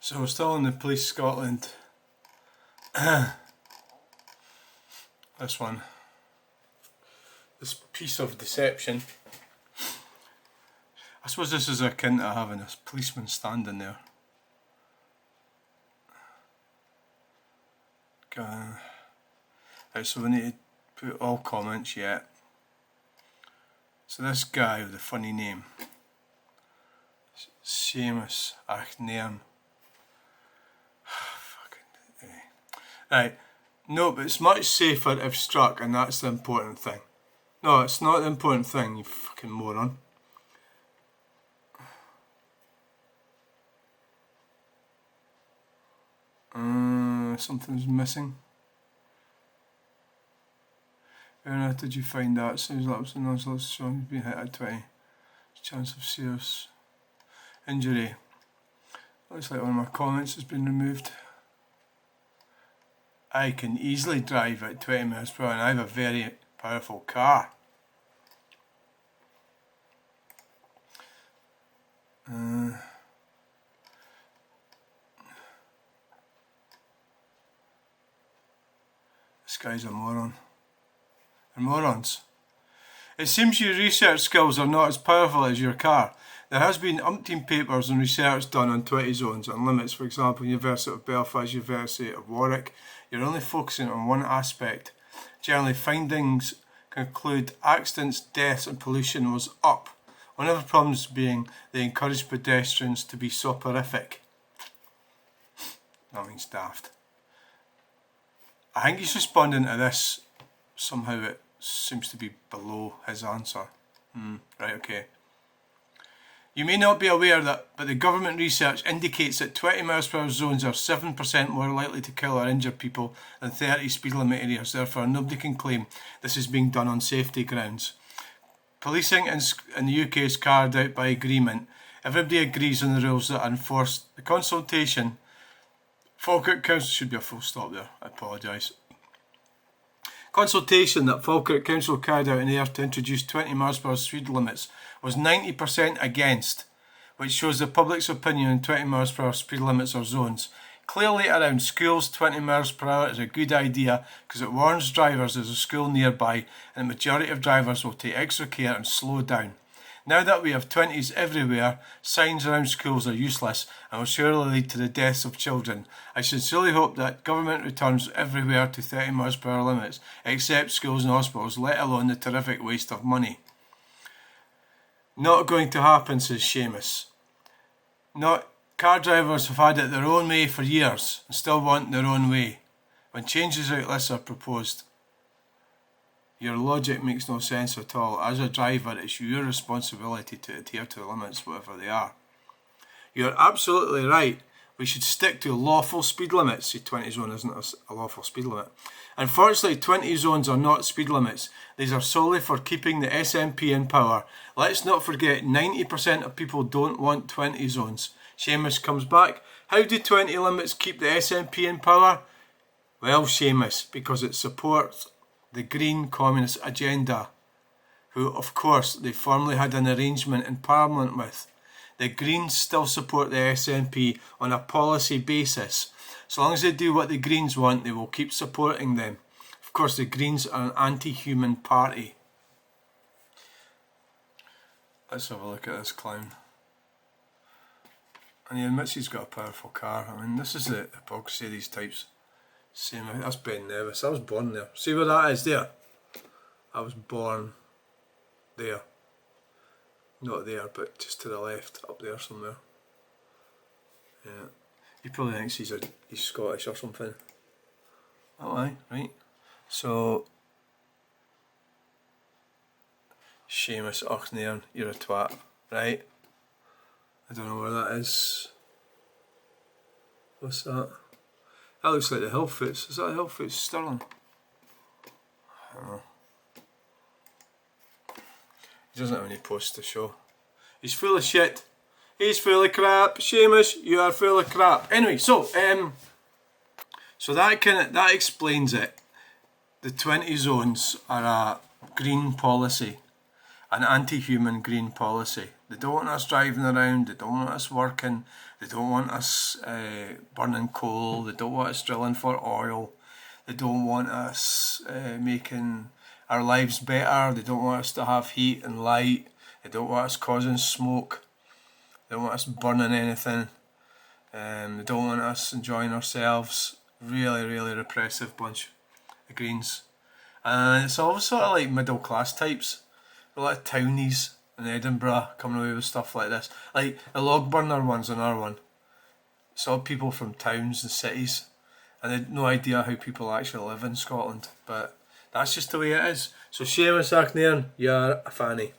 So we're still in the Police Scotland. This one. This piece of deception. I suppose this is akin to having a policeman standing there. Right, so we need to put all comments yet. So this guy with the funny name, Seamus Achnairn. Right, no, but it's much safer if struck, and that's the important thing. No, it's not the important thing, you fucking moron. Something's missing. Where on earth did you find that? Sounds like it's another strong. He's been hit at 20. Chance of serious injury. Looks like one of my comments has been removed. I can easily drive at 20 miles per hour and I have a very powerful car. This guy's a moron. They're morons. It seems your research skills are not as powerful as your car. There has been umpteen papers and research done on 20 zones and limits. For example, University of Belfast, University of Warwick. You're only focusing on one aspect. Generally, findings conclude accidents, deaths and pollution was up. One of the problems being they encourage pedestrians to be soporific. That means daft. I think he's responding to this. Somehow it seems to be below his answer. Right, okay. You may not be aware that, but the government research indicates that 20 miles per hour zones are 7% more likely to kill or injure people than 30 speed limit areas. Therefore, nobody can claim this is being done on safety grounds. Policing in the UK is carried out by agreement. Everybody agrees on the rules that are enforced. The consultation, Falkirk Council, should be a full stop there, I apologise. Consultation that Falkirk Council carried out in Ayr to introduce 20 miles per hour speed limits was 90% against, which shows the public's opinion on 20 miles per hour speed limits or zones. Clearly around schools 20 miles per hour is a good idea because it warns drivers there's a school nearby and the majority of drivers will take extra care and slow down. Now that we have 20s everywhere, signs around schools are useless and will surely lead to the deaths of children. I sincerely hope that government returns everywhere to 30 miles per hour limits, except schools and hospitals, let alone the terrific waste of money. Not going to happen, says Seamus. Car drivers have had it their own way for years and still want their own way. When changes like this are proposed, your logic makes no sense at all. As a driver, it's your responsibility to adhere to the limits, whatever they are. You're absolutely right. We should stick to lawful speed limits. See, 20 zone isn't a lawful speed limit. Unfortunately, 20 zones are not speed limits. These are solely for keeping the SNP in power. Let's not forget, 90% of people don't want 20 zones. Seamus comes back. How do 20 limits keep the SNP in power? Well, Seamus, because it supports the Green Communist agenda, who, of course, they formally had an arrangement in Parliament with. The Greens still support the SNP on a policy basis. So long as they do what the Greens want, they will keep supporting them. Of course, the Greens are an anti-human party. Let's have a look at this clown. And he admits he's got a powerful car. I mean, this is the hypocrisy of these types. Same, that's Ben Nevis. I was born there. See where that is there? I was born there. Not there, but just to the left, up there somewhere. Yeah. He probably thinks he's Scottish or something. Oh aye, right. So Seamus Achnairn, you're a twat, right? I don't know where that is. What's that? That looks like the Hillfoots. Is that the Hillfoots Stirling? I don't know. He doesn't have any posts to show. He's full of shit. He's full of crap. Seamus, you are full of crap. Anyway, so that explains it. The 20 zones are a green policy. an anti-human green policy. They don't want us driving around, they don't want us working, they don't want us burning coal, they don't want us drilling for oil, they don't want us making our lives better, they don't want us to have heat and light, they don't want us causing smoke, they don't want us burning anything, they don't want us enjoying ourselves. Really, really repressive bunch, the Greens. And it's all sort of like middle class types. A lot of townies in Edinburgh coming away with stuff like this. Like the log burner one's another one. It's all people from towns and cities, and they had no idea how people actually live in Scotland. But that's just the way it is. So Seamus Achnairn, you're a fanny.